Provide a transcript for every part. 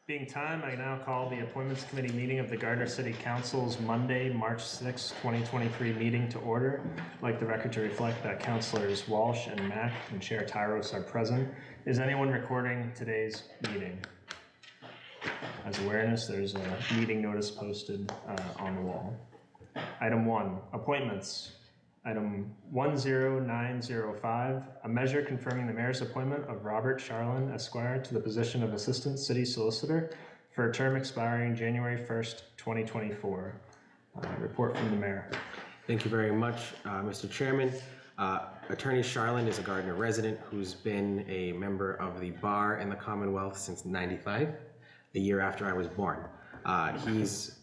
Being time, I now call the Appointments Committee meeting of the Gardner City Council's Monday, March 6, 2023 meeting to order. I'd like the record to reflect that Councilors Walsh and Mack and Chair Tyros are present. Is anyone recording today's meeting? As awareness, there's a meeting notice posted on the wall. Item 1, appointments. Item 10905, a measure confirming the mayor's appointment of Robert Charlin, Esquire, to the position of Assistant City Solicitor for a term expiring January 1st, 2024. Report from the mayor. Thank you very much, Mr. Chairman. Attorney Charlin is a Gardner resident who's been a member of the bar in the Commonwealth since '95, a year after I was born. He's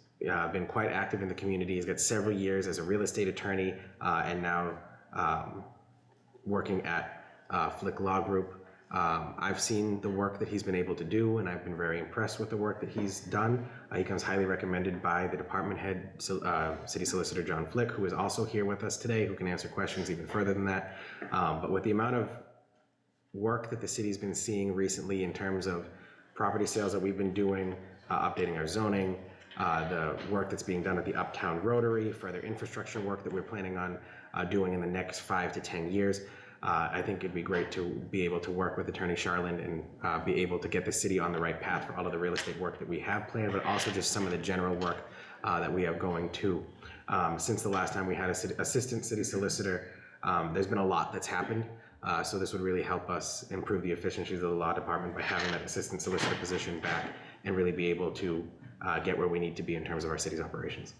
been quite active in the community. He's got several years as a real estate attorney and now working at Flick Law Group. I've seen the work that he's been able to do, and I've been very impressed with the work that he's done. He comes highly recommended by the department head, City Solicitor John Flick, who is also here with us today, who can answer questions even further than that. But with the amount of work that the city's been seeing recently in terms of property sales that we've been doing, updating our zoning, the work that's being done at the Uptown Rotary, further infrastructure work that we're planning on doing in the next 5 to 10 years. I think it'd be great to be able to work with Attorney Charlin and be able to get the city on the right path for all of the real estate work that we have planned, but also just some of the general work that we have going too. Since the last time we had an assistant city solicitor, there's been a lot that's happened. So this would really help us improve the efficiencies of the law department by having that assistant solicitor position back and really be able to get where we need to be in terms of our city's operations.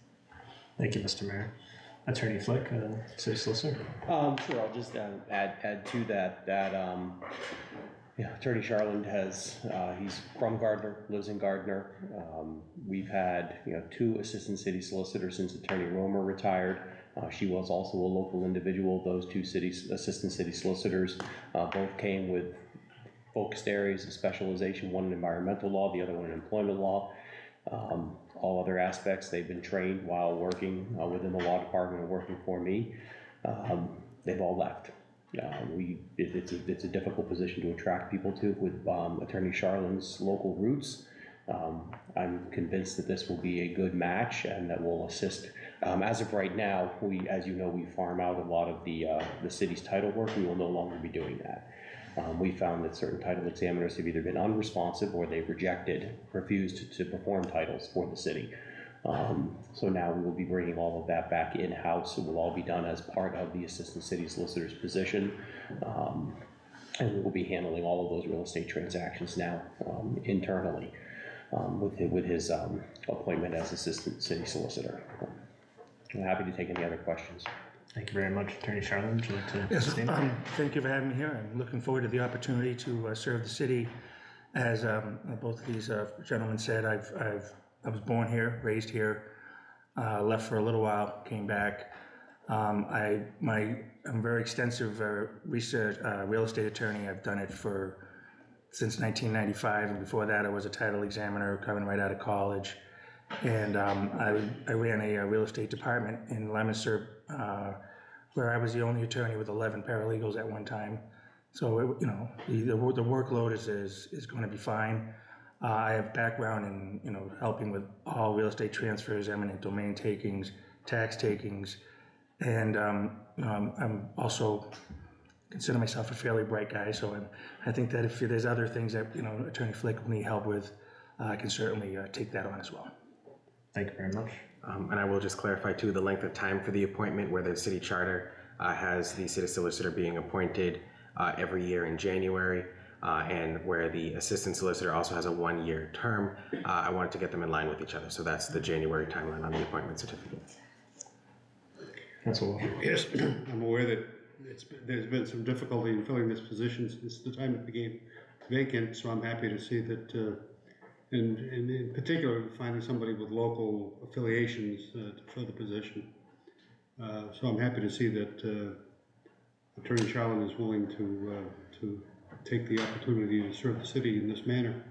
Thank you, Mr. Mayor. Attorney Flick, City Solicitor. Sure, I'll just add to that Attorney Charlin he's from Gardner, lives in Gardner. We've had 2 assistant city solicitors since Attorney Romer retired. She was also a local individual. Those 2 assistant city solicitors both came with focused areas of specialization, one in environmental law, the other one in employment law. All other aspects, they've been trained while working within the law department and working for me. They've all left. It's a difficult position to attract people to with Attorney Charlin's local roots. I'm convinced that this will be a good match and that will assist. As of right now, as you know, we farm out a lot of the city's title work. We will no longer be doing that. We found that certain title examiners have either been unresponsive or they've refused to perform titles for the city. So now we will be bringing all of that back in-house. It will all be done as part of the assistant city solicitor's position. And we will be handling all of those real estate transactions now internally with his appointment as assistant city solicitor. I'm happy to take any other questions. Thank you very much. Attorney Charlin, would you like to sustain? Thank you for having me here. I'm looking forward to the opportunity to serve the city. As both of these gentlemen said, I was born here, raised here, left for a little while, came back. I'm very extensive research real estate attorney. I've done it since 1995, and before that I was a title examiner coming right out of college. And I ran a real estate department in Leominster, where I was the only attorney with 11 paralegals at one time. So the workload is going to be fine. I have background in helping with all real estate transfers, eminent domain takings, tax takings, and I'm also consider myself a fairly bright guy. So I think that if there's other things that Attorney Flick will need help with, I can certainly take that on as well. Thank you very much. And I will just clarify too the length of time for the appointment, where the city charter has the city solicitor being appointed every year in January, and where the assistant solicitor also has a 1-year term. I wanted to get them in line with each other, so that's the January timeline on the appointment certificate. Councilor. Yes, I'm aware that there's been some difficulty in filling this position since the time it became vacant, so I'm happy to see that, and in particular, finding somebody with local affiliations to fill the position. So I'm happy to see that Attorney Charlin is willing to take the opportunity to serve the city in this manner.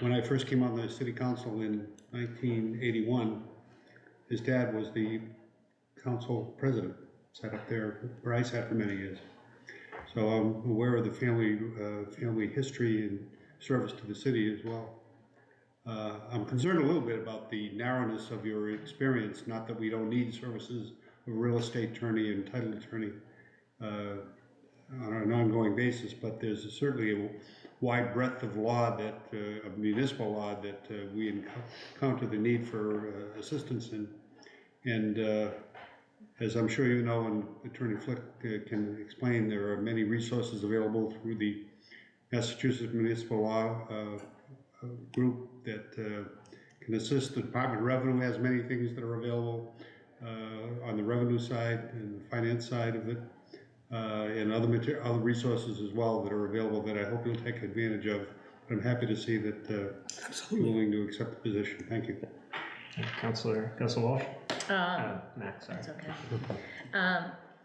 When I first came on the city council in 1981, his dad was the council president, sat up there where I sat for many years. So I'm aware of the family history and service to the city as well. I'm concerned a little bit about the narrowness of your experience, not that we don't need services of a real estate attorney and title attorney on an ongoing basis, but there's certainly a wide breadth of law that, of municipal law that we encounter the need for assistance in. And as I'm sure you know, and Attorney Flick can explain, there are many resources available through the Massachusetts Municipal Law group that can assist. The Department of Revenue has many things that are available on the revenue side and the finance side of it, and other resources as well that are available that I hope you'll take advantage of. I'm happy to see that you're willing to accept the position. Thank you. Councilor Walsh? Mac, sorry. That's okay.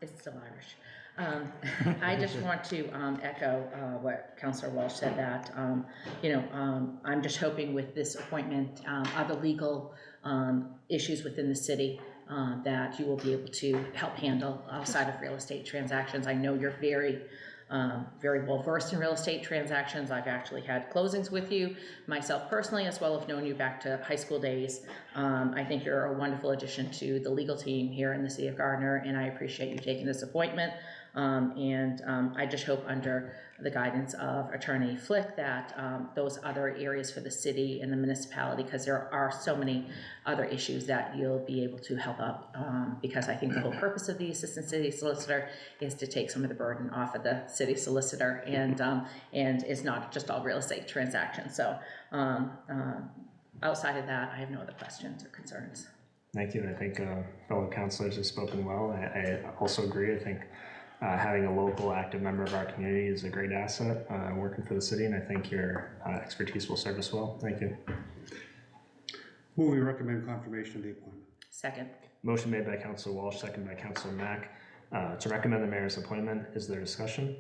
It's still Irish. I just want to echo what Councilor Walsh said, that I'm just hoping with this appointment, other legal issues within the city that you will be able to help handle outside of real estate transactions. I know you're very well versed in real estate transactions. I've actually had closings with you myself personally, as well as known you back to high school days. I think you're a wonderful addition to the legal team here in the city of Gardner, and I appreciate you taking this appointment. I just hope under the guidance of Attorney Flick that those other areas for the city and the municipality, because there are so many other issues, that you'll be able to help out, because I think the whole purpose of the assistant city solicitor is to take some of the burden off of the city solicitor, and it's not just all real estate transactions. So outside of that, I have no other questions or concerns. Thank you. I think fellow councilors have spoken well. I also agree. I think having a local active member of our community is a great asset working for the city, and I think your expertise will serve us well. Thank you. Will we recommend confirmation of the appointment? Second. Motion made by Councilor Walsh, second by Councilor Mack. To recommend the mayor's appointment, is there discussion?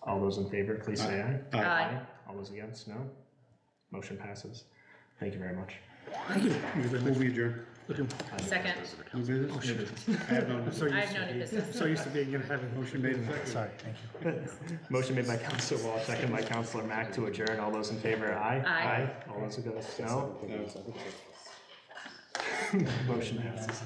All those in favor, please say aye. Aye. All those against, no. Motion passes. Thank you very much. Thank you. Thank you very Will much. we adjourn? Second. New business? I have no business. I have no new business. So used to being in having. Motion made and seconded. Sorry, thank you. Motion made by Councilor Walsh, second by Councilor Mack to adjourn. All those in favor, aye. Aye. All those against, no. No. Motion passes.